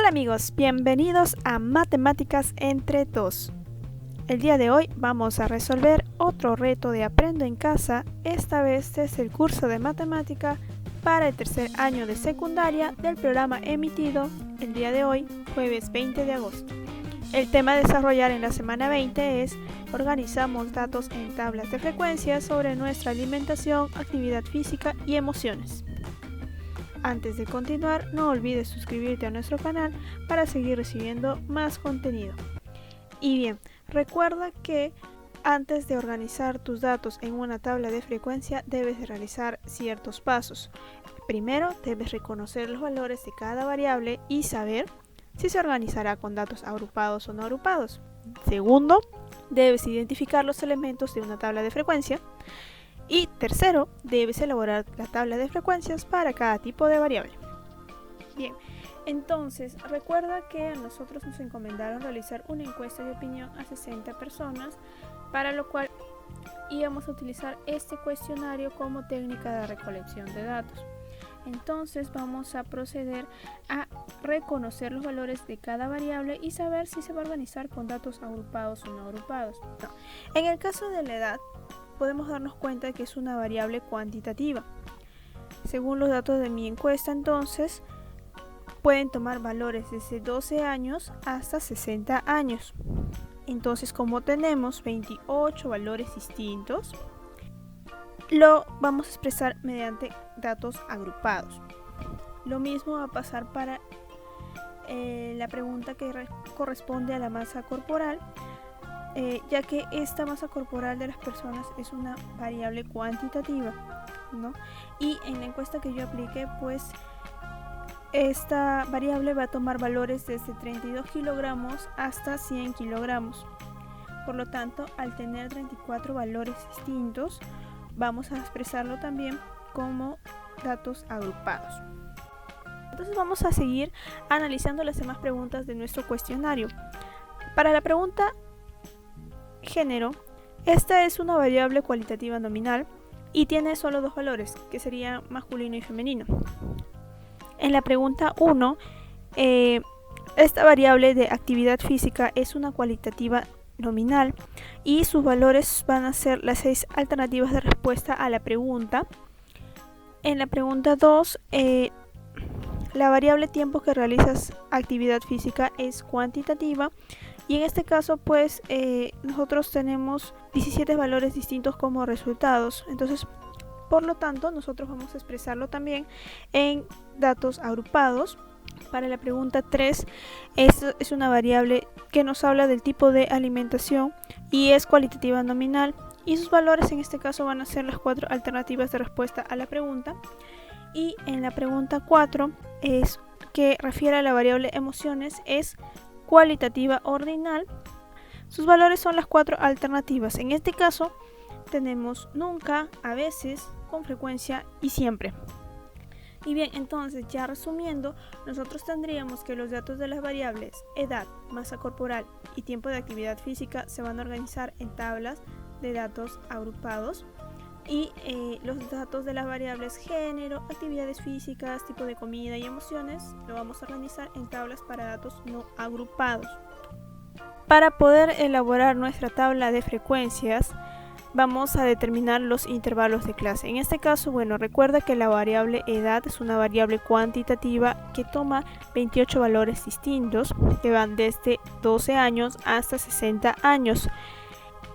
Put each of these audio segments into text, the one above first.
Hola amigos, bienvenidos a Matemáticas entre 2. El día de hoy vamos a resolver otro reto de Aprendo en Casa, esta vez es el curso de matemática para el tercer año de secundaria del programa emitido el día de hoy, jueves 20 de agosto. El tema a desarrollar en la semana 20 es: organizamos datos en tablas de frecuencias sobre nuestra alimentación, actividad física y emociones. Antes de continuar, no olvides suscribirte a nuestro canal para seguir recibiendo más contenido. Y bien, recuerda que antes de organizar tus datos en una tabla de frecuencia debes realizar ciertos pasos. Primero, debes reconocer los valores de cada variable y saber si se organizará con datos agrupados o no agrupados. Segundo, debes identificar los elementos de una tabla de frecuencia. Y tercero, debes elaborar la tabla de frecuencias para cada tipo de variable. Bien, entonces recuerda que a nosotros nos encomendaron realizar una encuesta de opinión a 60 personas, para lo cual íbamos a utilizar este cuestionario como técnica de recolección de datos. Entonces vamos a proceder a reconocer los valores de cada variable y saber si se va a organizar con datos agrupados o no agrupados. En el caso de la edad, podemos darnos cuenta de que es una variable cuantitativa. Según los datos de mi encuesta, entonces, pueden tomar valores desde 12 años hasta 60 años. Entonces, como tenemos 28 valores distintos, lo vamos a expresar mediante datos agrupados. Lo mismo va a pasar para la pregunta que corresponde a la masa corporal, ya que esta masa corporal de las personas es una variable cuantitativa, ¿no? Y en la encuesta que yo apliqué, pues esta variable va a tomar valores desde 32 kilogramos hasta 100 kilogramos. Por lo tanto, al tener 34 valores distintos, vamos a expresarlo también como datos agrupados. Entonces vamos a seguir analizando las demás preguntas de nuestro cuestionario. Para la pregunta género, esta es una variable cualitativa nominal y tiene solo dos valores, que serían masculino y femenino. En la pregunta 1, esta variable de actividad física es una cualitativa nominal y sus valores van a ser las 6 alternativas de respuesta a la pregunta. En la pregunta 2, la variable tiempo que realizas actividad física es cuantitativa. Y en este caso, pues, nosotros tenemos 17 valores distintos como resultados. Entonces, por lo tanto, nosotros vamos a expresarlo también en datos agrupados. Para la pregunta 3, es una variable que nos habla del tipo de alimentación y es cualitativa nominal. Y sus valores en este caso van a ser las 4 alternativas de respuesta a la pregunta. Y en la pregunta 4, es que refiere a la variable emociones, es cualitativa ordinal. Sus valores son las 4 alternativas. En este caso tenemos nunca, a veces, con frecuencia y siempre. Y bien, entonces ya resumiendo, nosotros tendríamos que los datos de las variables edad, masa corporal y tiempo de actividad física se van a organizar en tablas de datos agrupados. Y los datos de las variables género, actividades físicas, tipo de comida y emociones lo vamos a organizar en tablas para datos no agrupados. Para poder elaborar nuestra tabla de frecuencias, vamos a determinar los intervalos de clase. En este caso, bueno, recuerda que la variable edad es una variable cuantitativa que toma 28 valores distintos que van desde 12 años hasta 60 años.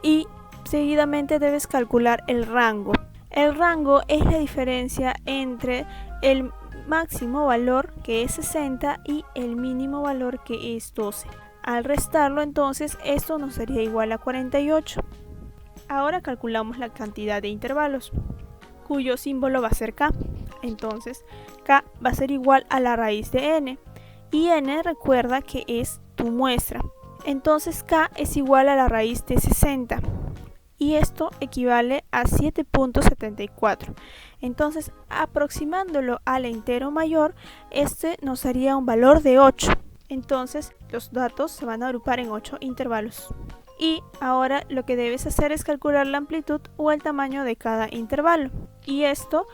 Y seguidamente debes calcular el rango. El rango es la diferencia entre el máximo valor, que es 60, y el mínimo valor, que es 12. Al restarlo, entonces, esto nos sería igual a 48. Ahora calculamos la cantidad de intervalos, cuyo símbolo va a ser k. Entonces, k va a ser igual a la raíz de n. Y n, recuerda que es tu muestra. Entonces, k es igual a la raíz de 60. Y esto equivale a 7.74. Entonces, aproximándolo al entero mayor, este nos daría un valor de 8. Entonces, los datos se van a agrupar en 8 intervalos. Y ahora lo que debes hacer es calcular la amplitud o el tamaño de cada intervalo. Y esto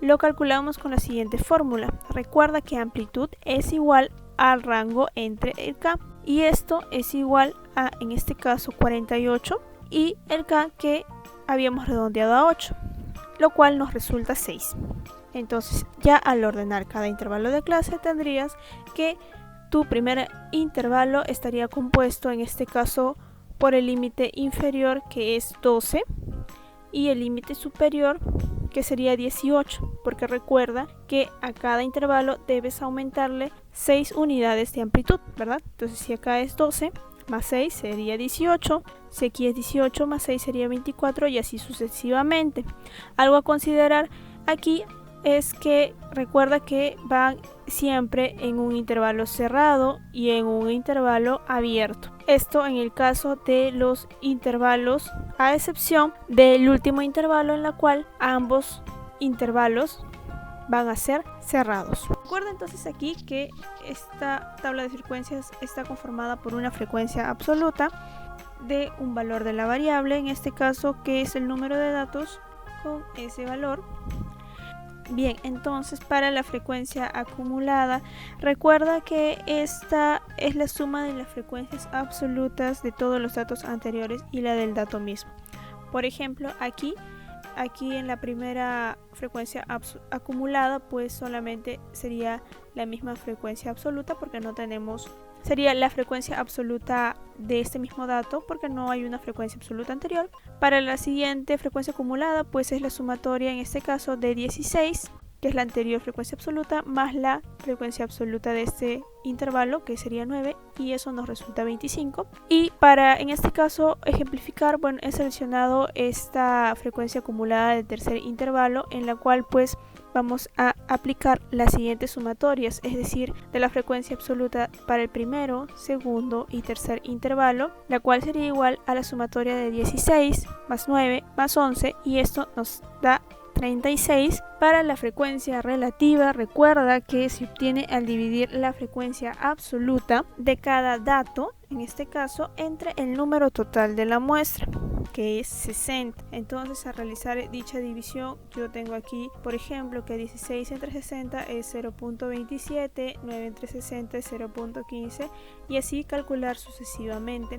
lo calculamos con la siguiente fórmula. Recuerda que amplitud es igual al rango entre el K. Y esto es igual a, en este caso, 48 y el K que habíamos redondeado a 8, lo cual nos resulta 6. Entonces ya al ordenar cada intervalo de clase tendrías que tu primer intervalo estaría compuesto en este caso por el límite inferior, que es 12, y el límite superior, que sería 18, porque recuerda que a cada intervalo debes aumentarle 6 unidades de amplitud, ¿verdad? Entonces si acá es 12 más 6 sería 18, si aquí es 18 más 6 sería 24 y así sucesivamente. Algo a considerar aquí es que recuerda que van siempre en un intervalo cerrado y en un intervalo abierto. Esto en el caso de los intervalos, a excepción del último intervalo en la cual ambos intervalos van a ser cerrados. Recuerda entonces aquí que esta tabla de frecuencias está conformada por una frecuencia absoluta de un valor de la variable, en este caso que es el número de datos con ese valor. Bien, entonces para la frecuencia acumulada, recuerda que esta es la suma de las frecuencias absolutas de todos los datos anteriores y la del dato mismo. Por ejemplo, aquí en la primera frecuencia acumulada, pues solamente sería la misma frecuencia absoluta porque no tenemos, sería la frecuencia absoluta de este mismo dato porque no hay una frecuencia absoluta anterior. Para la siguiente frecuencia acumulada, pues es la sumatoria en este caso de 16, que es la anterior frecuencia absoluta, más la frecuencia absoluta de este intervalo, que sería 9, y eso nos resulta 25. Y para, en este caso, ejemplificar, bueno, he seleccionado esta frecuencia acumulada del tercer intervalo, en la cual pues vamos a aplicar las siguientes sumatorias, es decir, de la frecuencia absoluta para el primero, segundo y tercer intervalo, la cual sería igual a la sumatoria de 16 más 9 más 11, y esto nos da 36. Para la frecuencia relativa, recuerda que se obtiene al dividir la frecuencia absoluta de cada dato, en este caso, entre el número total de la muestra, que es 60. Entonces, al realizar dicha división, yo tengo aquí, por ejemplo, que 16 entre 60 es 0.27, 9 entre 60 es 0.15 y así calcular sucesivamente.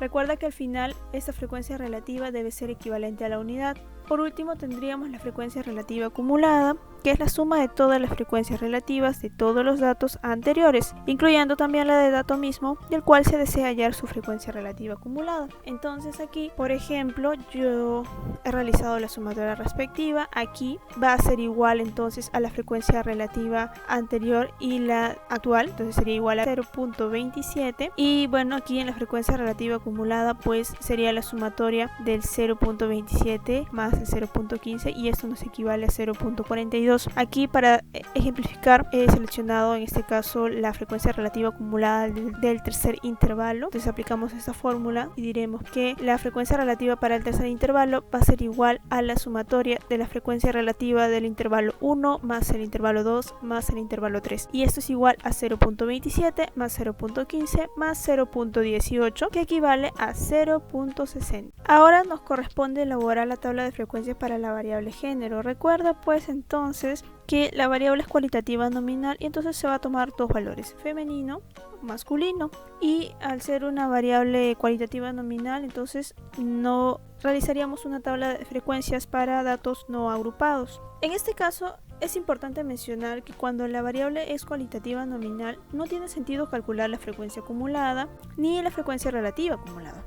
Recuerda que al final esta frecuencia relativa debe ser equivalente a la unidad. Por último tendríamos la frecuencia relativa acumulada, que es la suma de todas las frecuencias relativas de todos los datos anteriores, incluyendo también la del dato mismo, del cual se desea hallar su frecuencia relativa acumulada. Entonces aquí, por ejemplo, yo he realizado la sumatoria respectiva. Aquí va a ser igual entonces a la frecuencia relativa anterior y la actual, entonces sería igual a 0.27. Y bueno, aquí en la frecuencia relativa acumulada pues sería la sumatoria del 0.27 más el 0.15 y esto nos equivale a 0.42. Aquí para ejemplificar he seleccionado en este caso la frecuencia relativa acumulada del tercer intervalo. Entonces aplicamos esta fórmula y diremos que la frecuencia relativa para el tercer intervalo va a ser igual a la sumatoria de la frecuencia relativa del intervalo 1 más el intervalo 2 más el intervalo 3. Y esto es igual a 0.27 más 0.15 más 0.18, que equivale a 0.60. Ahora nos corresponde elaborar la tabla de frecuencias para la variable género. Recuerda pues entonces que la variable es cualitativa nominal y entonces se va a tomar dos valores, femenino o masculino, y al ser una variable cualitativa nominal entonces no realizaríamos una tabla de frecuencias para datos no agrupados. En este caso es importante mencionar que cuando la variable es cualitativa nominal no tiene sentido calcular la frecuencia acumulada ni la frecuencia relativa acumulada.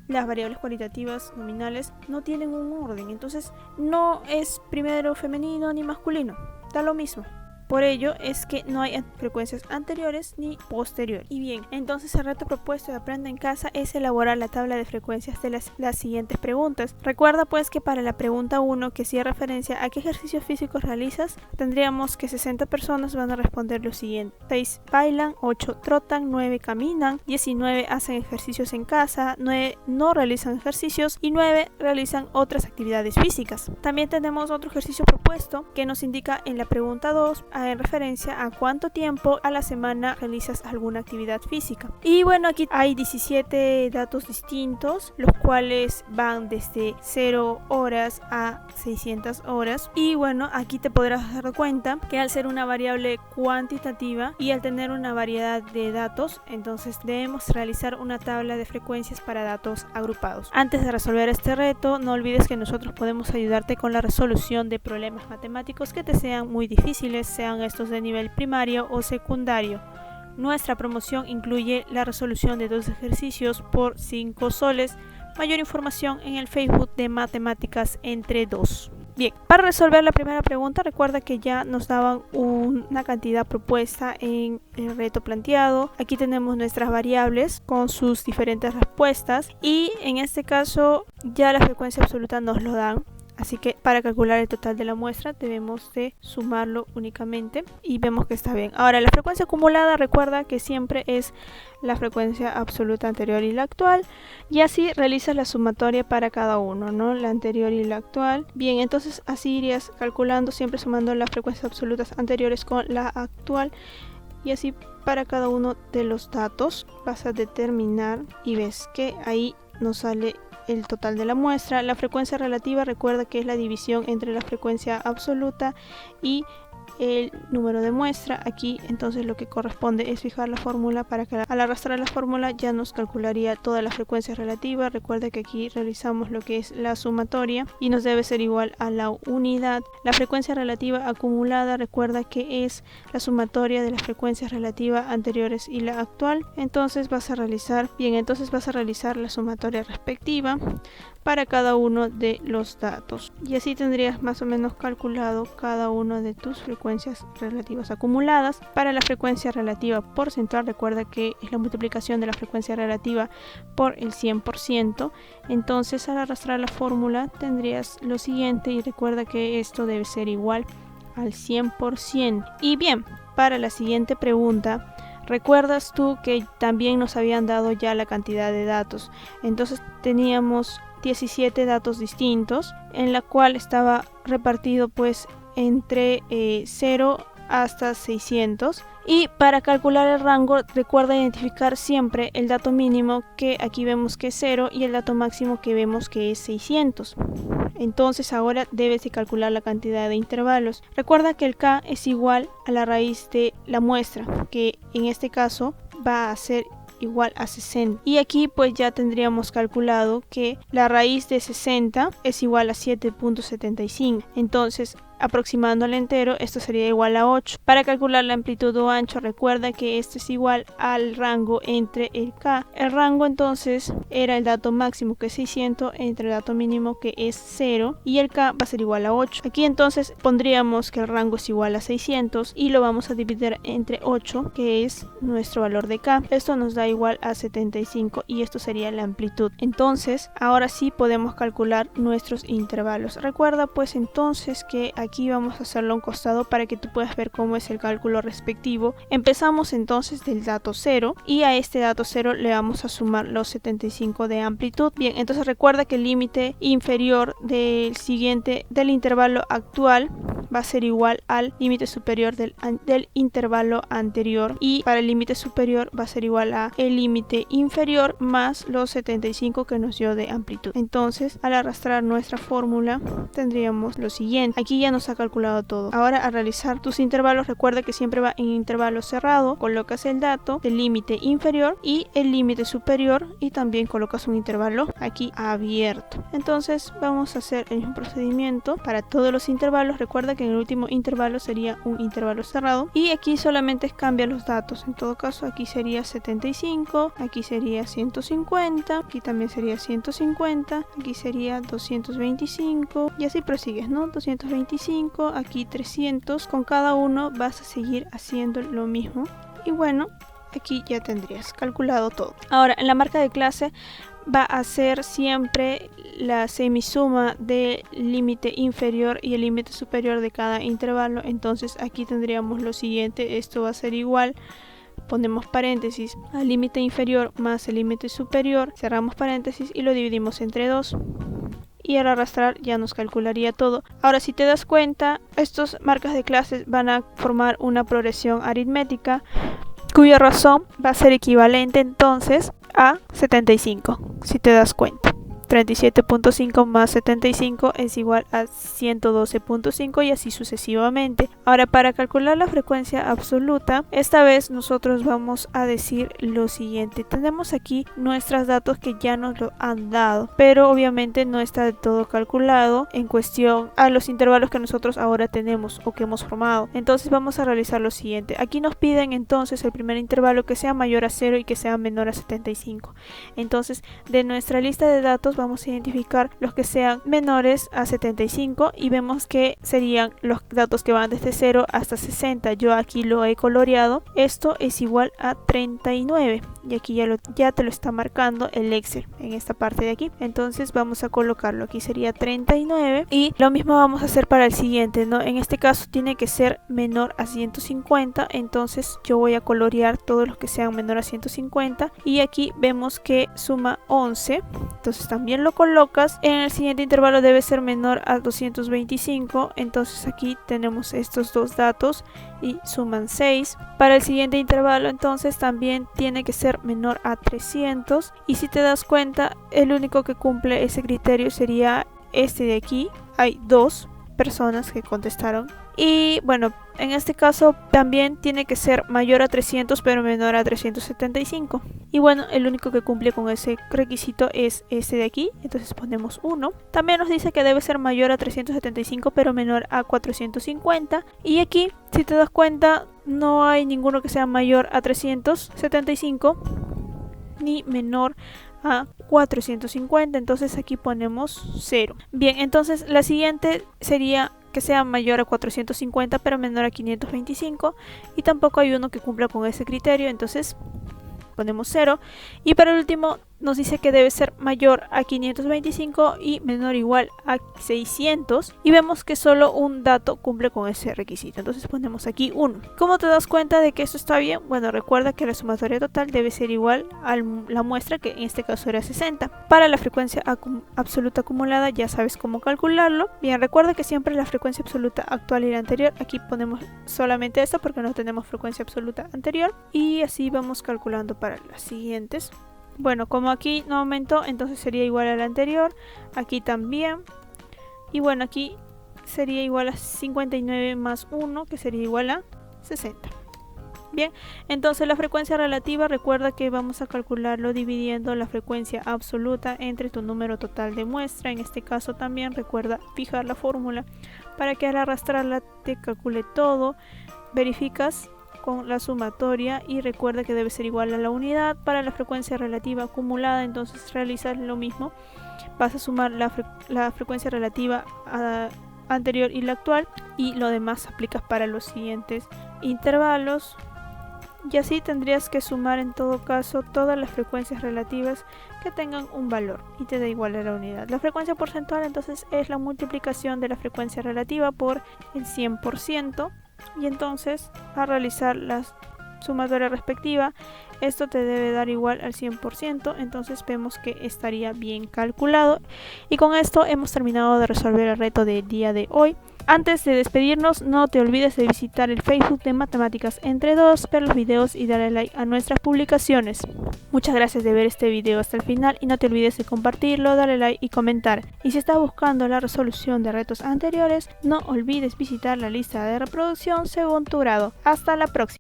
Las variables cualitativas nominales no tienen un orden, entonces no es primero femenino ni masculino, da lo mismo. Por ello es que no hay frecuencias anteriores ni posteriores. Y bien, entonces el reto propuesto de Aprende en Casa es elaborar la tabla de frecuencias de las siguientes preguntas. Recuerda pues que para la pregunta 1, que hacía referencia a qué ejercicios físicos realizas, tendríamos que 60 personas van a responder lo siguiente: 6 bailan, 8 trotan, 9 caminan, 19 hacen ejercicios en casa, 9 no realizan ejercicios y 9 realizan otras actividades físicas. También tenemos otro ejercicio propuesto propuesto que nos indica en la pregunta 2 en referencia a cuánto tiempo a la semana realizas alguna actividad física. Y bueno, aquí hay 17 datos distintos, los cuales van desde 0 horas a 600 horas. Y bueno, aquí te podrás dar cuenta que al ser una variable cuantitativa y al tener una variedad de datos, entonces debemos realizar una tabla de frecuencias para datos agrupados. Antes de resolver este reto, no olvides que nosotros podemos ayudarte con la resolución de problemas matemáticos que te sean muy difíciles, sean estos de nivel primario o secundario. Nuestra promoción incluye la resolución de 2 ejercicios por 5 soles. Mayor información en el Facebook de Matemáticas entre 2. Bien, para resolver la primera pregunta, recuerda que ya nos daban una cantidad propuesta en el reto planteado. Aquí tenemos nuestras variables con sus diferentes respuestas y en este caso ya la frecuencia absoluta nos lo dan. Así que para calcular el total de la muestra debemos de sumarlo únicamente y vemos que está bien. Ahora, la frecuencia acumulada, recuerda que siempre es la frecuencia absoluta anterior y la actual, y así realizas la sumatoria para cada uno, ¿no? La anterior y la actual. Bien, entonces así irías calculando, siempre sumando las frecuencias absolutas anteriores con la actual, y así para cada uno de los datos vas a determinar y ves que ahí nos sale el total de la muestra. La frecuencia relativa, recuerda que es la división entre la frecuencia absoluta y el número de muestra. Aquí entonces lo que corresponde es fijar la fórmula para que al arrastrar la fórmula ya nos calcularía toda la frecuencia relativa. Recuerda que aquí realizamos lo que es la sumatoria y nos debe ser igual a la unidad. La frecuencia relativa acumulada, recuerda que es la sumatoria de las frecuencias relativas anteriores y la actual. Entonces vas a realizar la sumatoria respectiva para cada uno de los datos y así tendrías más o menos calculado cada uno de tus frecuencias relativas acumuladas. Para la frecuencia relativa porcentual, recuerda que es la multiplicación de la frecuencia relativa por el 100%. Entonces al arrastrar la fórmula tendrías lo siguiente y recuerda que esto debe ser igual al 100%. Y bien, para la siguiente pregunta, recuerdas tú que también nos habían dado ya la cantidad de datos. Entonces teníamos 17 datos distintos, en la cual estaba repartido pues entre 0 hasta 600. Y para calcular el rango, recuerda identificar siempre el dato mínimo, que aquí vemos que es 0, y el dato máximo que vemos que es 600. Entonces ahora debes de calcular la cantidad de intervalos. Recuerda que el k es igual a la raíz de la muestra, que en este caso va a ser igual a 60. Y aquí pues ya tendríamos calculado que la raíz de 60 es igual a 7.75. Entonces, aproximando al entero, esto sería igual a 8. Para calcular la amplitud o ancho, recuerda que esto es igual al rango entre el k. El rango entonces era el dato máximo, que es 600, entre el dato mínimo, que es 0, y el k va a ser igual a 8. Aquí entonces pondríamos que el rango es igual a 600 y lo vamos a dividir entre 8, que es nuestro valor de k. Esto nos da igual a 75 y esto sería la amplitud. Entonces ahora sí podemos calcular nuestros intervalos. Recuerda pues entonces que aquí vamos a hacerlo a un costado para que tú puedas ver cómo es el cálculo respectivo. Empezamos entonces del dato 0 y a este dato 0 le vamos a sumar los 75 de amplitud. Bien, entonces recuerda que el límite inferior del intervalo actual va a ser igual al límite superior del intervalo anterior, y para el límite superior va a ser igual a el límite inferior más los 75 que nos dio de amplitud. Entonces al arrastrar nuestra fórmula tendríamos lo siguiente. Aquí ya nos ha calculado todo. Ahora, al realizar tus intervalos, recuerda que siempre va en intervalo cerrado. Colocas el dato del límite inferior y el límite superior y también colocas un intervalo aquí abierto. Entonces vamos a hacer el mismo procedimiento para todos los intervalos. Recuerda que en el último intervalo sería un intervalo cerrado y aquí solamente cambia los datos. En todo caso, aquí sería 75, aquí sería 150, aquí también sería 150, aquí sería 225 y así prosigues, ¿no? 225, aquí 300. Con cada uno vas a seguir haciendo lo mismo y bueno, aquí ya tendrías calculado todo. Ahora, en la marca de clase va a ser siempre la semisuma del límite inferior y el límite superior de cada intervalo. Entonces aquí tendríamos lo siguiente. Esto va a ser igual, ponemos paréntesis, al límite inferior más el límite superior, cerramos paréntesis y lo dividimos entre 2. y al arrastrar ya nos calcularía todo. Ahora, si te das cuenta, estas marcas de clases van a formar una progresión aritmética cuya razón va a ser equivalente entonces a 75, si te das cuenta. 37.5 más 75 es igual a 112.5 y así sucesivamente. Ahora, para calcular la frecuencia absoluta, esta vez nosotros vamos a decir lo siguiente. Tenemos aquí nuestros datos que ya nos lo han dado, pero obviamente no está del todo calculado en cuestión a los intervalos que nosotros ahora tenemos o que hemos formado. Entonces vamos a realizar lo siguiente. Aquí nos piden entonces el primer intervalo que sea mayor a 0 y que sea menor a 75. Entonces, de nuestra lista de datos vamos a identificar los que sean menores a 75 y vemos que serían los datos que van desde 0 hasta 60. Yo aquí lo he coloreado. Esto es igual a 39 y aquí ya te lo está marcando el Excel en esta parte de aquí. Entonces vamos a colocarlo. Aquí sería 39 y lo mismo vamos a hacer para el siguiente, ¿no? En este caso tiene que ser menor a 150, entonces yo voy a colorear todos los que sean menor a 150 y aquí vemos que suma 11. Entonces también lo colocas. En el siguiente intervalo debe ser menor a 225, entonces aquí tenemos estos dos datos y suman 6. Para el siguiente intervalo entonces también tiene que ser menor a 300 y si te das cuenta el único que cumple ese criterio sería este de aquí. Hay dos personas que contestaron y bueno, en este caso también tiene que ser mayor a 300 pero menor a 375 y bueno, el único que cumple con ese requisito es este de aquí, entonces ponemos 1. También nos dice que debe ser mayor a 375 pero menor a 450 y aquí si te das cuenta no hay ninguno que sea mayor a 375 ni menor a 450, entonces aquí ponemos 0. Bien, entonces la siguiente sería que sea mayor a 450 pero menor a 525 y tampoco hay uno que cumpla con ese criterio, entonces ponemos 0. Y para el último nos dice que debe ser mayor a 525 y menor o igual a 600 y vemos que solo un dato cumple con ese requisito, entonces ponemos aquí 1. ¿Cómo te das cuenta de que esto está bien? Bueno, recuerda que la sumatoria total debe ser igual a la muestra, que en este caso era 60. Para la frecuencia absoluta acumulada ya sabes cómo calcularlo. Bien, recuerda que siempre la frecuencia absoluta actual y la anterior, aquí ponemos solamente esta porque no tenemos frecuencia absoluta anterior y así vamos calculando para las siguientes. Bueno, como aquí no aumentó, entonces sería igual a la anterior, aquí también, y bueno, aquí sería igual a 59 más 1, que sería igual a 60. Bien, entonces la frecuencia relativa, recuerda que vamos a calcularlo dividiendo la frecuencia absoluta entre tu número total de muestra. En este caso también recuerda fijar la fórmula para que al arrastrarla te calcule todo. Verificas con la sumatoria y recuerda que debe ser igual a la unidad. Para la frecuencia relativa acumulada entonces realizas lo mismo, vas a sumar la frecuencia relativa anterior y la actual y lo demás aplicas para los siguientes intervalos y así tendrías que sumar en todo caso todas las frecuencias relativas que tengan un valor y te da igual a la unidad. La frecuencia porcentual entonces es la multiplicación de la frecuencia relativa por el 100%. Y entonces al realizar la sumatoria respectiva esto te debe dar igual al 100%, entonces vemos que estaría bien calculado y con esto hemos terminado de resolver el reto del día de hoy. Antes de despedirnos, no te olvides de visitar el Facebook de Matemáticas entre 2, ver los videos y darle like a nuestras publicaciones. Muchas gracias de ver este video hasta el final y no te olvides de compartirlo, darle like y comentar. Y si estás buscando la resolución de retos anteriores, no olvides visitar la lista de reproducción según tu grado. Hasta la próxima.